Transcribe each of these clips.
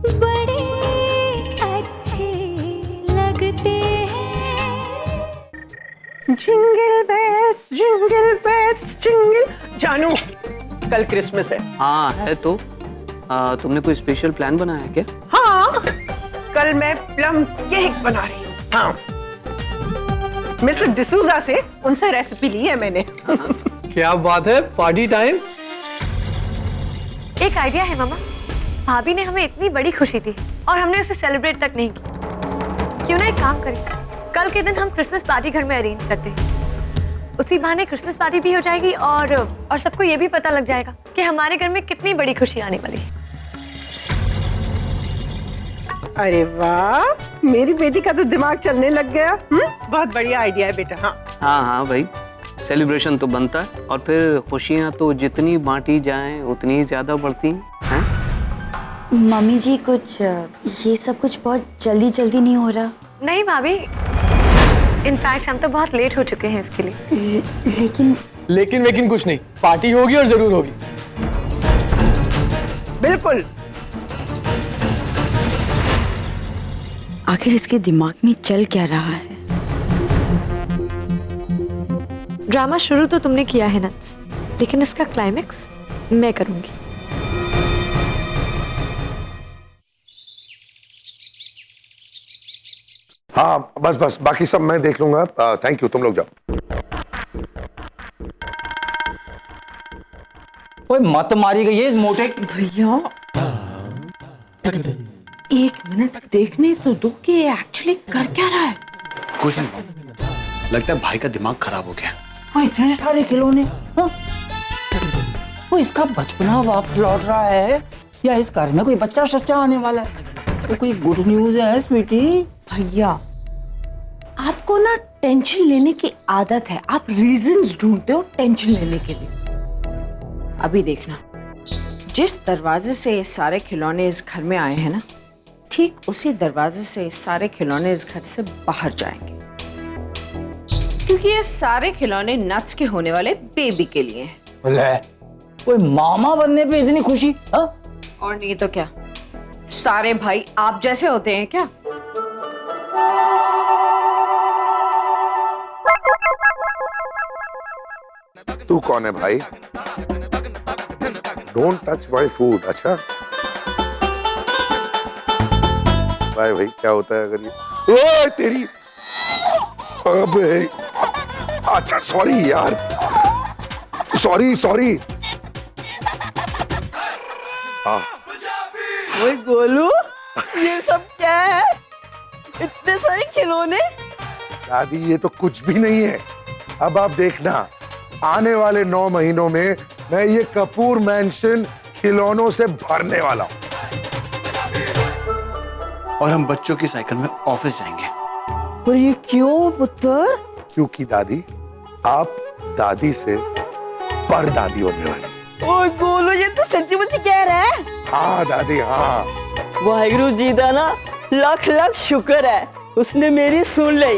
बड़े अच्छे लगते हैं। Jingle bells jingle. जानू, कल क्रिसमस है। हाँ है तो। तुमने कोई स्पेशल प्लान बनाया है क्या? हाँ, कल मैं प्लम केक बना रही हूँ। हाँ, मिस्टर डिसूजा से उनसे रेसिपी ली है मैंने। क्या बात है, पार्टी टाइम। एक आइडिया है मामा। भाभी ने हमें इतनी बड़ी खुशी दी और हमने उसे सेलिब्रेट तक नहीं की। क्यों ना एक काम करें, कल के दिन हम क्रिसमस पार्टी घर में अरेंज करते हैं। उसी बहाने क्रिसमस पार्टी भी हो जाएगी और सबको ये भी पता लग जाएगा कि हमारे घर में कितनी बड़ी खुशी आने वाली है। अरे वाह, मेरी बेटी का तो दिमाग चलने लग गया। बहुत बढ़िया आइडिया है बेटा। हाँ हाँ हाँ भाई, सेलिब्रेशन तो बनता है और फिर खुशियाँ तो जितनी बांटी जाएं उतनी ही ज्यादा बढ़ती हैं। मम्मी जी, कुछ ये सब कुछ बहुत जल्दी जल्दी नहीं हो रहा? नहीं भाभी, इनफैक्ट हम तो बहुत लेट हो चुके हैं इसके लिए। लेकिन कुछ नहीं, पार्टी होगी और जरूर होगी। बिल्कुल। आखिर इसके दिमाग में चल क्या रहा है? ड्रामा शुरू तो तुमने किया है ना, लेकिन इसका क्लाइमेक्स मैं करूंगी। हाँ बस बाकी सब मैं देख लूंगा। थैंक यू, तुम लोग जाओ। ओए मत मारी गई है मोटे। भैया एक मिनट देखने तो दो कि ये एक्चुअली कर क्या रहा है। कुछ नहीं, लगता है भाई का दिमाग खराब हो गया। वो इतने सारे खिलौने, हाँ? वो इसका बचपना वापस लौट रहा है या इस घर में कोई बच्चा सच्चा आने वाला है? तो कोई गुड न्यूज है स्वीटी? भैया आपको ना टेंशन लेने की आदत है, आप रीजंस ढूंढते हो टेंशन लेने के लिए। अभी देखना, जिस दरवाजे से ये सारे खिलौने इस घर में आए हैं ना, ठीक उसी दरवाजे से ये सारे खिलौने इस घर से बाहर जाएंगे, क्योंकि ये सारे खिलौने नट्स के होने वाले बेबी के लिए हैं। ले, कोई मामा बनने पे इतनी खुशी? हाँ? और नहीं तो क्या, सारे भाई आप जैसे होते हैं क्या? तू कौन है भाई? Don't touch my food. अच्छा भाई क्या होता है अगर ये ओए तेरी, अबे अच्छा सॉरी यार, सॉरी। हाँ ओए गोलू, ये सब क्या है? इतने सारे खिलौने। दादी ये तो कुछ भी नहीं है। अब आप देखना, आने वाले 9 महीनों में मैं ये कपूर मैंशन खिलौनों से भरने वाला हूं। और हम बच्चों की साइकिल में ऑफिस जाएंगे। और ये क्यों पुत्र? क्योंकि दादी, आप दादी से परदादी होने वाली। ओए गोलू, ये तो सच्ची मुच्ची कह रहा है? हाँ दादी हाँ। वाहिगुरु जी दा ना लाख लाख शुक्र है, उसने मेरी सुन ली।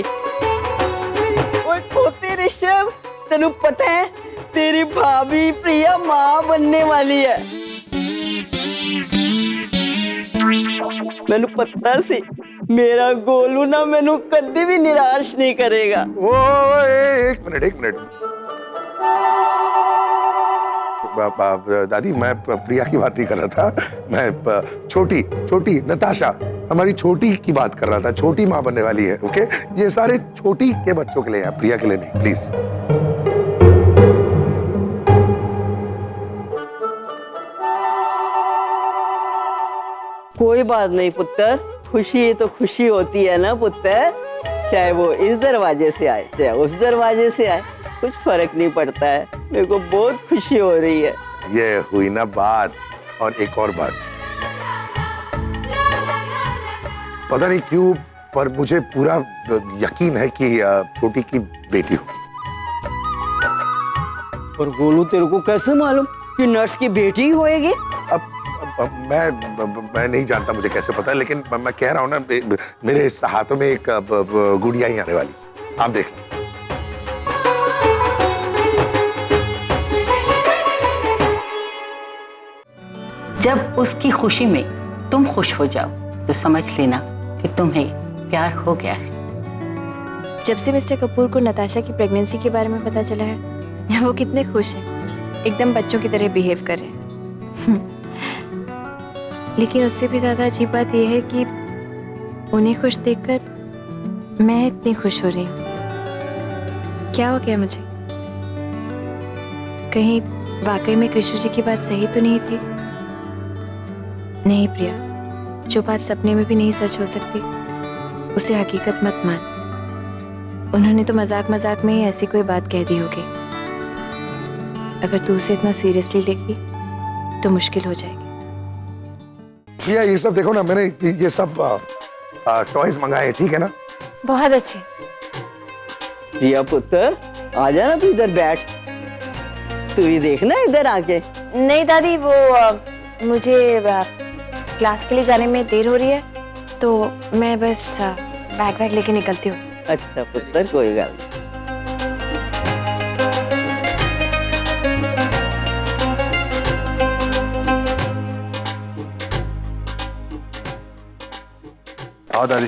ओए पोते ऋषभ, तेनू पता है तेरी भाभी प्रिया माँ बनने वाली है। मैनू पता सी मेरा गोलू ना मैनू कभी भी निराश नहीं करेगा। एक मिनट। दादी मैं प्रिया की बात नहीं कर रहा था, मैं छोटी नताशा, हमारी छोटी की बात कर रहा था। छोटी माँ बनने वाली है। ओके, ये सारे छोटी के बच्चों के लिए हैं, प्रिया के लिए नहीं, प्लीज। कोई बात नहीं पुत्र, खुशी तो खुशी होती है ना पुत्र, चाहे वो इस दरवाजे से आए चाहे उस दरवाजे से आए, कुछ फर्क नहीं पड़ता है। मेरे को बहुत खुशी हो रही है। ये हुई ना बात। और एक और बात, पता नहीं क्यों पर मुझे पूरा यकीन है कि छोटी की बेटी होगी। और गोलू, तेरे को कैसे मालूम कि नर्स की बेटी होएगी? अब मैं नहीं जानता, मुझे कैसे पता है, लेकिन मैं कह रहा हूँ ना, मेरे इस हाथों में एक गुड़िया ही आने वाली, आप देख लो। जब उसकी खुशी में तुम खुश हो जाओ तो समझ लेना कि तुम्हें प्यार हो गया है। जब से मिस्टर कपूर को नताशा की प्रेगनेंसी के बारे में पता चला है, वो कितने खुश हैं, एकदम बच्चों की तरह बिहेव कर रहे हैं। लेकिन उससे भी ज्यादा अजीब बात यह है कि उन्हें खुश देखकर मैं इतनी खुश हो रही हूँ। क्या हो गया मुझे? कहीं वाकई में कृष्ण जी की बात सही तो नहीं थी? नहीं प्रिया, जो बात सपने में भी नहीं सच हो सकती उसे हकीकत मत मान। उन्होंने तो मजाक मजाक में ही ऐसी कोई बात कह दी होगी। अगर तू उसे इतना सीरियसली लेगी तो मुश्किल हो जाएगी। प्रिया ये सब देखो ना, मैंने ये सब टॉयज मंगाए, ठीक है ना? बहुत अच्छे। प्रिया पुत्र, आ जाना तू इधर बैठ। तू ही देखना इधर आके। नहीं दादी, वो मुझे क्लास के लिए जाने में देर हो रही है, तो मैं बस बैग वैग लेके निकलती हूँ। अच्छा पुत्र, कोई गल नहीं। आओ दादी।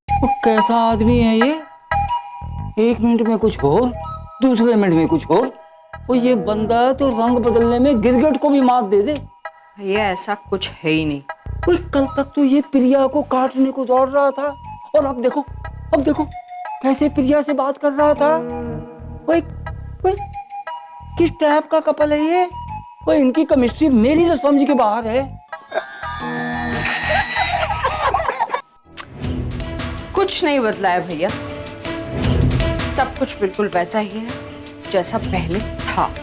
वो कैसा आदमी है ये? एक मिनट में कुछ और, दूसरे मिनट में कुछ और। वो ये बंदा तो रंग बदलने में गिरगिट को भी मात दे दे। ये ऐसा कुछ है ही नहीं। वो कल तक तो ये प्रिया को काटने को दौड़ रहा था, और अब देखो कैसे प्रिया से बात कर रहा था। वो किस टाइप का कपल है ये? वो इनकी केमिस्ट्री मेरी तो समझ के बाहर है। कुछ नहीं बदला है भैया, सब कुछ बिल्कुल वैसा ही है जैसा पहले था।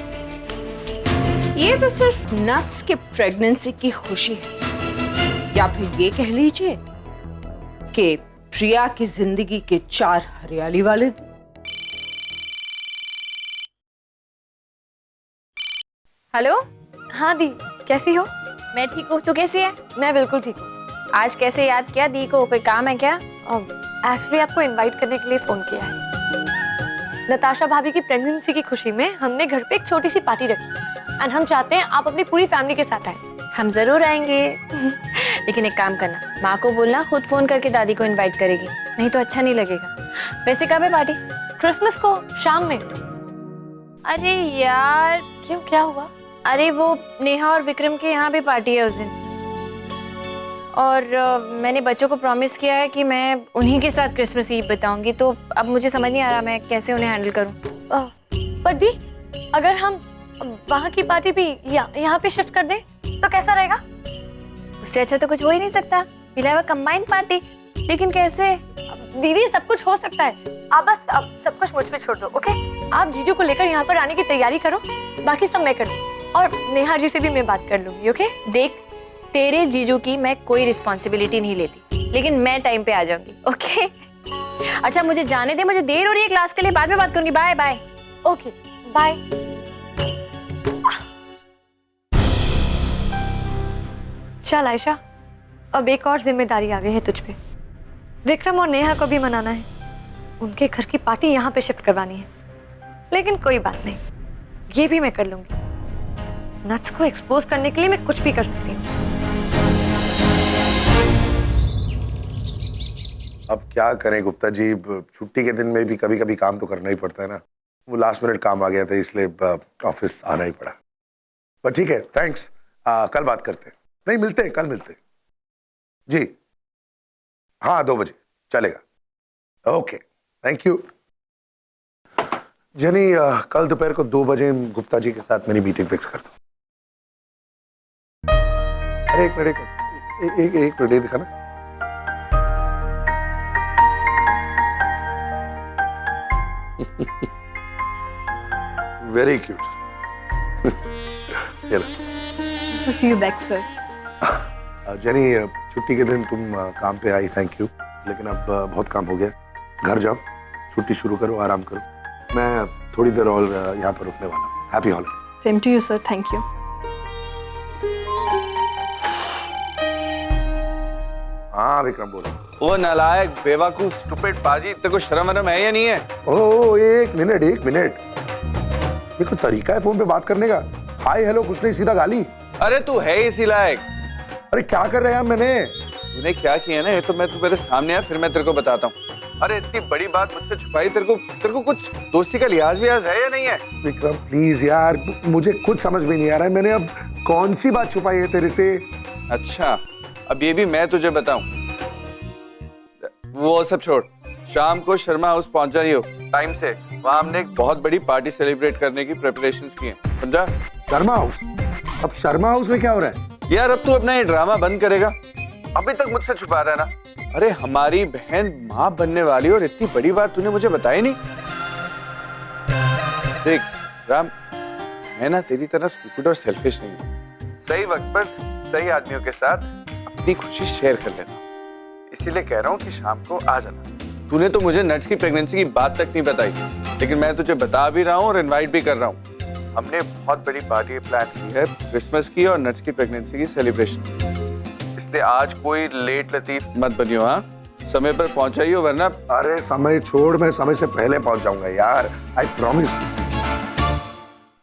ये तो सिर्फ नट्स के प्रेगनेंसी की खुशी है, या फिर ये कह लीजिए कि प्रिया की जिंदगी के 4 हरियाली वाले दिन। हेलो। हाँ दी, कैसी हो? मैं ठीक हूँ, तू कैसी है? मैं बिल्कुल ठीक हूँ। आज कैसे याद किया दी को? कोई काम है क्या? एक्चुअली आपको इनवाइट करने के लिए फोन किया है। नताशा भाभी की प्रेगनेंसी की खुशी में हमने घर पे एक छोटी सी पार्टी रखी, एंड हम चाहते हैं आप अपनी पूरी फैमिली के साथ आए। हम जरूर आएंगे। लेकिन एक काम करना, माँ को बोलना खुद फोन करके दादी को इनवाइट करेगी, नहीं तो अच्छा नहीं लगेगा। वैसे कब है पार्टी? क्रिसमस को शाम में। अरे यार, क्यों, क्या हुआ? अरे वो नेहा और विक्रम के यहाँ भी पार्टी है उस दिन, और मैंने बच्चों को प्रॉमिस किया है कि मैं उन्हीं के साथ क्रिसमस ईव बिताऊंगी। तो अब मुझे समझ नहीं आ रहा मैं कैसे उन्हें हैंडल करूं। पर दी, अगर हम वहाँ की पार्टी भी यहाँ पे शिफ्ट कर दें तो कैसा रहेगा? उससे अच्छा तो कुछ हो ही नहीं सकता। Will have a combined party. लेकिन कैसे? दीदी, सब कुछ हो सकता है। आप बस अब सब कुछ मुझ पे छोड़ दो, ओके? आप जीजू को लेकर यहाँ पर आने की तैयारी करो, बाकी सब मैं कर दूँ, और नेहा जी से भी मैं बात कर लूंगी, ओके? देख, तेरे जीजू की मैं कोई रिस्पॉन्सिबिलिटी नहीं लेती, लेकिन मैं टाइम पे आ जाऊंगी, ओके? अच्छा मुझे जाने दे, मुझे देर हो रही है क्लास के लिए, बाद में बात करूंगी। Bye bye. Okay bye. चल आयशा, अब एक और जिम्मेदारी आ गई है तुझ पे। विक्रम और नेहा को भी मनाना है, उनके घर की पार्टी यहाँ पे शिफ्ट करवानी है। लेकिन कोई बात नहीं, ये भी मैं कर लूंगी। नट्स को एक्सपोज करने के लिए मैं कुछ भी कर सकती हूँ। अब क्या करें गुप्ता जी, छुट्टी के दिन में भी कभी कभी काम तो करना ही पड़ता है ना। वो लास्ट मिनट काम आ गया था, इसलिए ऑफिस आना ही पड़ा। पर ठीक है, थैंक्स। कल बात करते हैं। नहीं, मिलते हैं, कल मिलते हैं जी। हाँ 2 बजे चलेगा। Okay, thank you. जनी, कल दोपहर को 2 बजे गुप्ता जी के साथ मेरी मीटिंग फिक्स कर दो। अरे एक मिनट दिखा ना। Very cute. See you back, sir. जनी, छुट्टी के दिन तुम काम पे आई, थैंक यू। लेकिन अब बहुत काम हो गया, घर जाओ, छुट्टी शुरू करो, आराम करो। मैं थोड़ी देर और यहाँ पर रुकने वाला हूँ। Happy holiday. Same to you sir, thank you. हाँ विक्रम बोलो। वो नालायक, बेवकूफ, स्टूपिड पाजी, तेरे को शर्म वरम है या नहीं है? ओह, एक मिनट। ये कोई तरीका है फोन पे बात करने का? हाय हेलो कुछ नहीं, सीधा गाली। अरे तू है ही इसी लायक। अरे क्या कर रहे हैं मैंने? तूने क्या किया ना, ये तो मैं तुम्हारे सामने है, फिर मैं तेरे को बताता हूँ। अरे इतनी बड़ी बात मुझसे छुपाई, तेरे को कुछ दोस्ती का लिहाज विहाज है या नहीं है? विक्रम प्लीज यार, मुझे कुछ समझ में नहीं आ रहा है, मैंने अब कौन सी बात छुपाई है तेरे से? अच्छा, अब ये भी मैं तुझे बताऊं? वो सब छोड़, शाम को शर्मा हाउस पहुंच जाइयो टाइम से। वहाँ हमने एक बहुत बड़ी पार्टी सेलिब्रेट करने की प्रिपरेशंस की हैं, समझा? शर्मा हाउस? अब शर्मा हाउस में क्या हो रहा है? यार अब तू अपना ये ड्रामा बंद करेगा? अभी तक मुझसे छुपा रहा है ना। अरे हमारी बहन माँ बनने वाली और इतनी बड़ी बात तूने मुझे बताई नहीं। देख राम, मैं ना तेरी तरह स्टूपिड और सेल्फिश नहीं हूँ। सही वक्त पर सही आदमियों के साथ अपनी खुशी शेयर कर लेता हूँ, इसीलिए कह रहा हूँ कि शाम को आ जाना। तूने तो मुझे नट्स की प्रेगनेंसी की बात तक नहीं बताई, लेकिन मैं तुझे बता भी रहा हूँ और इनवाइट भी कर रहा हूँ। हमने बहुत बड़ी पार्टी प्लान की है, क्रिसमस की और नट्स की प्रेगनेंसी की सेलिब्रेशन। इसलिए आज कोई लेट लतीफ मत बनियो, हाँ? समय पर पहुंचाइयो वरना। अरे समय छोड़, मैं समय से पहले पहुंच जाऊंगा यार, आई प्रॉमिस।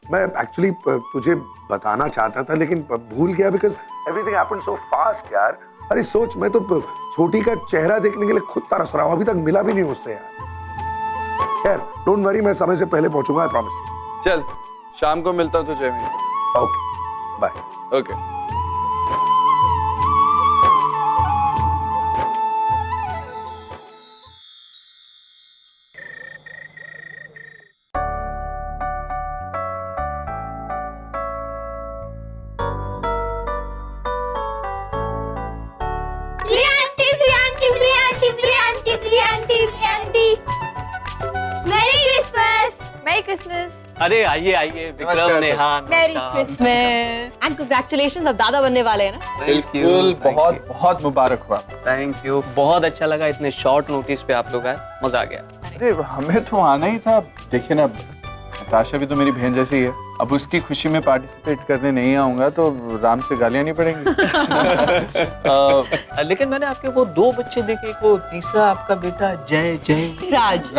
मैं एक्चुअली तुझे बताना चाहता था लेकिन भूल गया, because everything happened so fast यार। अरे सोच, मैं तो छोटी का चेहरा देखने के लिए खुद तरस रहा हूँ, अभी तक मिला भी नहीं उससे यार। खैर डोंट वरी, मैं समय से पहले पहुंचूंगा, आई प्रॉमिस। चल शाम को मिलता हूँ तुझे। Okay bye. Okay. Merry Christmas. अरे आइए आइए विक्रम, नेहा, मेरी क्रिसमस एंड कांग्रेचुलेशंस, अब दादा बनने वाले हैं ना। बिल्कुल, बहुत बहुत मुबारक हुआ। थैंक यू, बहुत अच्छा लगा, इतने शॉर्ट नोटिस पे आप लोग आए, मजा आ गया। अरे हमें तो आना ही था। देखिए ना, नताशा भी तो मेरी बहन जैसी है, अब उसकी खुशी में पार्टिसिपेट करने नहीं आऊंगा तो राम से गालियां नहीं पड़ेंगी। लेकिन मैंने आपके वो 2 बच्चे देखे, वो तीसरा आपका बेटा जय राज।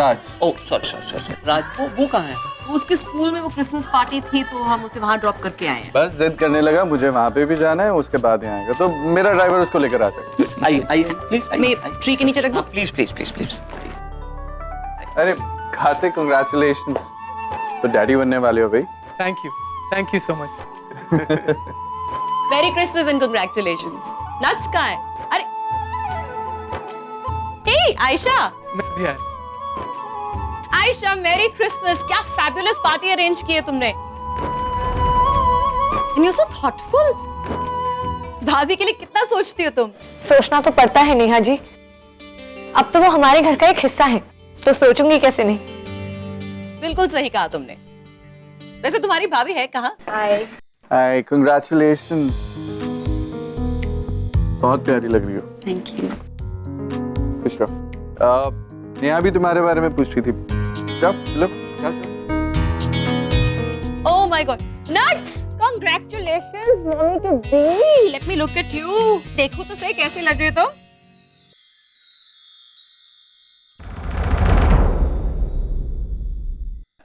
ओ सॉरी राज, वो कहाँ है? उसके स्कूल में वो क्रिसमस पार्टी थी तो हम उसे वहाँ ड्रॉप करके आए हैं। बस जिद करने लगा, मुझे वहाँ पे भी जाना है, उसके बाद यहाँ आएगा, तो मेरा ड्राइवर उसको लेकर आ सकता है। आइए प्लीज, मैं ट्री के नीचे रख दूं? Please please please please. अरे कार्तिक, कांग्रेचुलेशंस, तो डैडी बनने वाले हो भाई। Thank you so much. मेरी क्रिसमस एंड कांग्रेचुलेशंस। नट्स कहाँ है? अरे हे आयशा, आयशा मेरी क्रिसमस, क्या फैबुलस पार्टी अरेंज की है तुमने। You so thoughtful. भाभी के लिए कितना सोचती हो तुम। सोचना तो पड़ता है नेहा जी, अब तो वो हमारे घर का एक हिस्सा है, तो सोचूंगी कैसे नहीं। बिल्कुल सही कहा तुमने। वैसे तुम्हारी भाभी है कहाँ? हाय, कांग्रेचुलेशंस, बहुत प्यारी लग रही हो। Thank you. खुश रहो। नेहा भी तुम्हारे बारे में पूछ रही थी। चल Oh my God, nuts! Congratulations, mommy to be. Let me look at you. देखो तो सही कैसे लग रही हो तुम।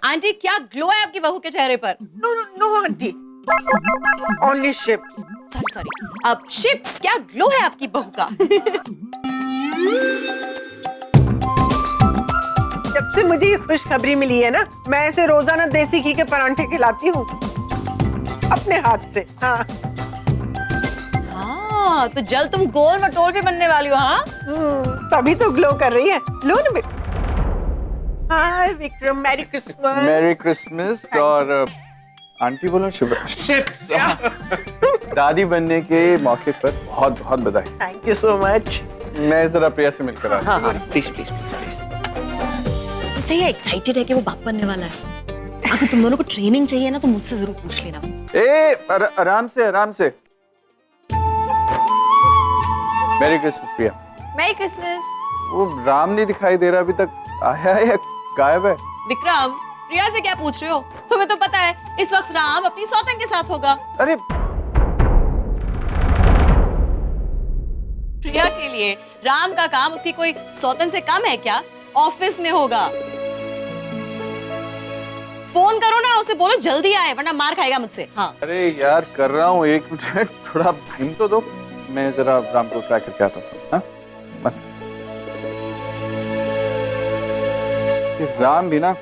आंटी क्या ग्लो है आपकी बहू के चेहरे पर? No aunty, only ships. Sorry, अब शिप्स, क्या ग्लो है आपकी बहू का? जब से मुझे ये खुशखबरी मिली है ना, मैं ऐसे रोजाना देसी घी के परांठे खिलाती हूँ अपने हाथ से। हाँ तो जल्द तुम गोल मटोल भी बनने वाली हो। हाँ तभी तो ग्लो कर रही है। लो ना बेटा। Hi Vikram, merry Christmas. Merry Christmas. और आंटी बोलो शुभ। दादी बनने के मौके पर बहुत बहुत बधाई। Thank you so much. मैं जरा प्रिया से मिलकर आता हूँ। हाँ प्लीज प्लीज प्लीज। सही है, एक्साइटेड है कि वो बाप बनने वाला है। अगर तुम दोनों को ट्रेनिंग चाहिए ना तो मुझसे जरूर पूछ लेना। आराम से आराम से। Merry Christmas Priya. Merry Christmas. वो राम नहीं दिखाई दे रहा अभी तक, आया है या गायब है? विक्रम, प्रिया से क्या पूछ रहे हो? तुम्हें तो पता है इस वक्त राम अपनी सौतन के साथ होगा। अरे प्रिया के लिए राम का काम उसकी कोई सौतन से कम है क्या? ऑफिस में होगा। फोन करो ना, उसे बोलो जल्दी आए वरना मार खाएगा मुझसे। हाँ अरे यार कर रहा हूँ, 1 मिनट, थोड़ा टाइम तो दो। मैं जरा राम को ट्राई करके आता हूँ। हाँ? राम भी ना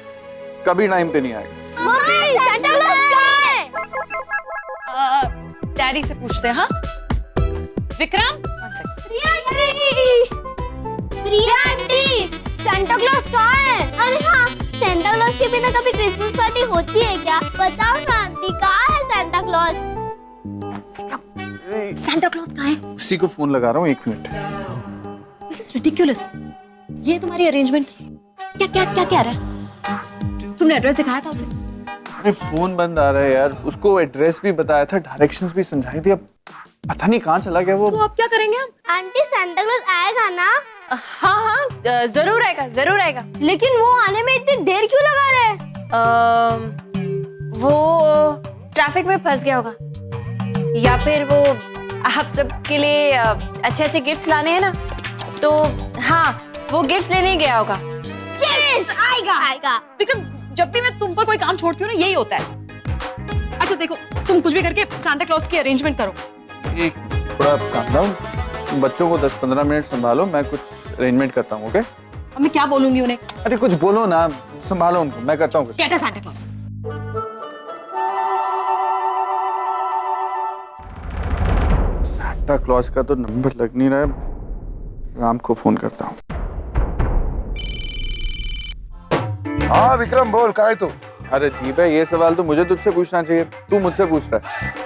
कभी टाइम पे नहीं आएगा। मम्मी, सांता क्लॉज कहाँ है? डैडी से पूछते हैं। हाँ विक्रम, प्रिया आंटी, सांता क्लॉज कहाँ है? अरे हाँ, सांता क्लॉज के बिना कभी क्रिसमस पार्टी होती है क्या? बताओ ना आंटी, कहाँ है सांता क्लॉज? सांता क्लॉज कहाँ है? उसी को फोन लगा रहा हूँ, 1 मिनट। This is ridiculous. ये तुम्हारी अरेंजमेंट क्या क्या क्या क्या रहा है? तुमने एड्रेस दिखाया था उसे? अरे फोन बंद आ रहा है यार। उसको एड्रेस भी बताया था, डायरेक्शंस भी समझाई थी, अब पता नहीं कहाँ चला गया वो। तो अब क्या करेंगे हम? आंटी, सांता क्लॉज आएगा ना? हाँ हाँ जरूर आएगा, जरूर आएगा। लेकिन वो आने में इतनी देर क्यों लगा रहे हैं? वो ट्रैफिक में फंस गया होगा, या फिर वो आप सबके लिए अच्छे अच्छे गिफ्ट्स लाने हैं ना, तो हाँ वो गिफ्ट्स लेने ही गया होगा। यस, आएगा। विक्रम, जब भी मैं तुम पर कोई काम छोड़ती हूँ ना, यही होता है। अच्छा देखो, तुम कुछ भी करके सांता क्लॉज की अरेंजमेंट करो। एक थोड़ा काम डाउन, बच्चों को 10-15 मिनट संभालो, मैं कुछ अरेंजमेंट करता हूँ। ओके? अब मैं क्या बोलूंगी उन्हें? अरे कुछ बोलो ना, संभालो उनको, मैं करता हूँ कुछ। Get a Santa Claus. Santa Claus का तो नंबर लग नहीं रहा है, राम को फोन करता हूँ। हाँ विक्रम बोल, कहाँ है तू? अरे जी भाई, ये सवाल तो मुझे तुझसे पूछना चाहिए, तू मुझसे पूछ रहा है।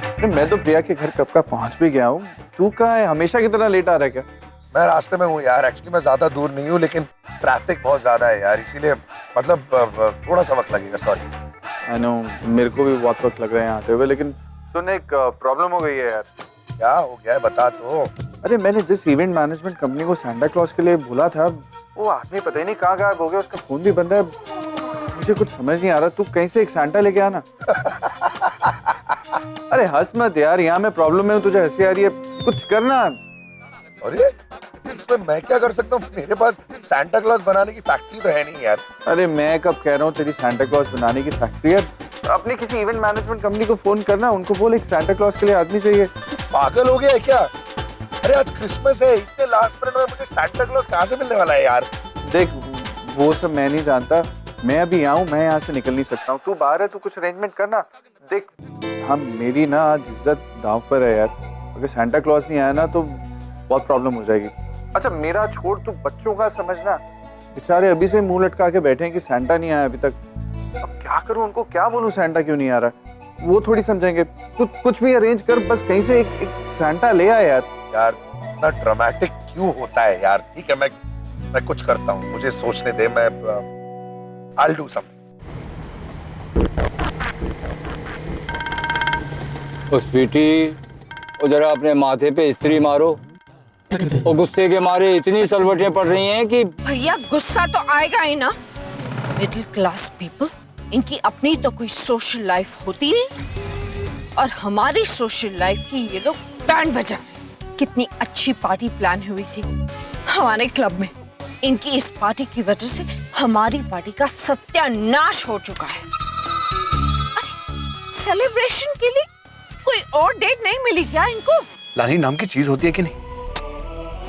अरे मैं तो प्रिया के घर कब का पहुंच भी गया हूँ, तू कहाँ है? हमेशा की तरह लेट आ रहा है क्या? मैं रास्ते में हूँ यार। एक्चुअली मैं ज्यादा दूर नहीं हूँ, लेकिन ट्रैफिक बहुत ज्यादा है यार, इसीलिए मतलब थोड़ा सा वक्त लगेगा। सॉरी। आई नो, मेरे को भी बहुत वक्त लग रहा है आते हुए, लेकिन सुन, एक प्रॉब्लम हो गई है यार। क्या हो गया है, बता तो। अरे मैंने जिस इवेंट मैनेजमेंट कंपनी को सांता क्लॉज के लिए बोला था, वो आदमी पता ही नहीं कहाँ गायब हो गया, उसका फोन भी बंद है। मुझे कुछ समझ नहीं आ रहा, तू कहीं से एक सांता लेके आना। अरे हंस मत यार, यहाँ मैं प्रॉब्लम में हूँ, तुझे हंसी आ रही है, कुछ करना। अरे इसमें मैं क्या कर सकता हूँ? मेरे पास सांता क्लॉज बनाने की फैक्ट्री तो है नहीं यार। अरे मैं कब कह रहा हूँ तेरी सांता क्लॉज बनाने की फैक्ट्री है? अपनी किसी इवेंट मैनेजमेंट कंपनी को फोन करना, उनको बोल एक सांता क्लॉज के लिए आदमी चाहिए। पागल हो गया है क्या? अरे आज क्रिसमस है, इतने लास्ट मिनट में मुझे सांता क्लॉज कहाँ से मिलने वाला है यार? देख, वो सब मैं नहीं जानता, मैं अभी यहाँ हूँ, मैं यहाँ से निकल नहीं सकता हूँ। तू बाहर है, तू कुछ अरेंजमेंट करना। देख हम, मेरी ना आज इज्जत दांव पर है यार, अगर सांता क्लॉज नहीं आया ना तो बहुत प्रॉब्लम हो जाएगी। अच्छा मेरा छोड़, तू बच्चों का समझना, बेचारे अभी से मुंह लटका के बैठे हैं कि सांता नहीं आया अभी तक। अब क्या करूं, उनको क्या बोलूं सांता क्यों नहीं आ रहा? वो थोड़ी समझेंगे। तू कुछ भी अरेंज कर, बस कहीं से एक सांता ले आ यार। यार इतना ड्रामेटिक क्यों होता है यार? ठीक है, मैं कुछ करता हूँ, मुझे सोचने दे, मैं I'll do something. ओ स्वीटी, वो जरा अपने माथे पे इस्त्री मारो। और गुस्से के मारे इतनी सलवटें पड़ रही हैं कि भैया गुस्सा तो आएगा ही ना। मिडिल क्लास पीपल, इनकी अपनी तो कोई सोशल लाइफ होती नहीं, और हमारी सोशल लाइफ की ये लोग बैंड बजा रहे। कितनी अच्छी पार्टी प्लान हुई थी हमारे क्लब में, इनकी इस पार्टी की वजह से हमारी पार्टी का सत्यानाश हो चुका है। अरे सेलिब्रेशन के लिए कोई और डेट नहीं मिली क्या इनको? लानी नाम की चीज होती है कि नहीं?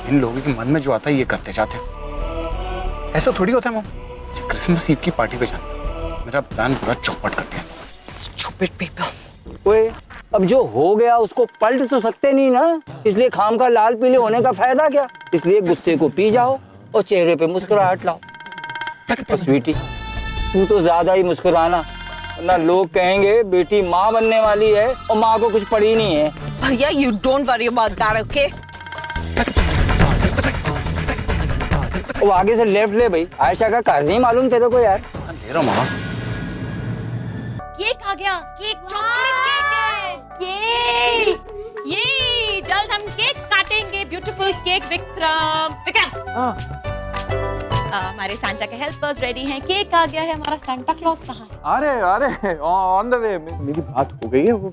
इन लोगों के मन में जो आता है ये करते जाते हैं। ऐसा थोड़ी होता है मॉम, क्रिसमस ईव की पार्टी पे जाना, मेरा प्लान पूरा चौपट कर दिया। Stupid people. ओए, अब जो हो गया उसको पलट तो सकते नहीं ना, इसलिए खाम का लाल पीले होने का फायदा क्या? इसलिए गुस्से को पी जाओ और चेहरे पे मुस्कुराहट लाओ। और स्वीटी, तू तो ज्यादा ही मुस्कुराना, वरना लोग कहेंगे बेटी माँ बनने वाली है और माँ को कुछ पड़ी नहीं है। भैया you don't worry about that, okay? वो आगे से लेफ्ट ले भाई, आयशा का घर नहीं मालूम तेरे को यार? ले रहा मामा। केक आ गया, केक, चॉकलेट केक है। केक, ये जल्द हम केक काटेंगे, ब्यूटीफुल केक। विक्रम, हमारे सांता के हेल्पर्स रेडी हैं, केक आ गया है। हमारा सांता क्लॉज कहाँ है? अरे ऑन द वे। मेरी बात हो गई है वो।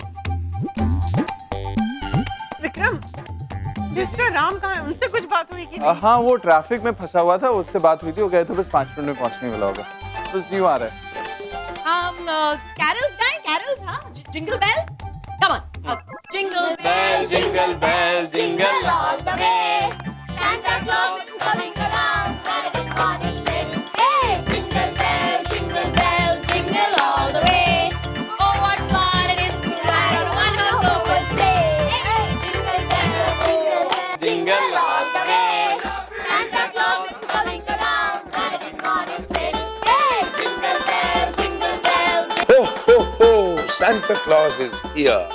विक्रम, मिस्टर राम कहाँ है? उनसे कुछ बात हुई कि नहीं? हाँ, वो ट्रैफिक में फंसा हुआ था, उससे बात हुई थी, वो गए थे बस 5 मिनट में पहुंचने वाला होगा, बस यूं आ रहा है। कैरल्स गाएं, कैरल्स। हाँ, jingle bell, come on, jingle bell. bell, jingle all the way. Santa Claus is coming around, riding on his sleigh. Hey, jingle bell, jingle all the way. Oh, what fun it is to ride on a one-horse open sleigh. Hey, jingle bell, jingle all the way. Santa Claus is coming around, riding on his sleigh. Hey, jingle bell, jingle bell. Ho, ho, ho! Santa Claus is here.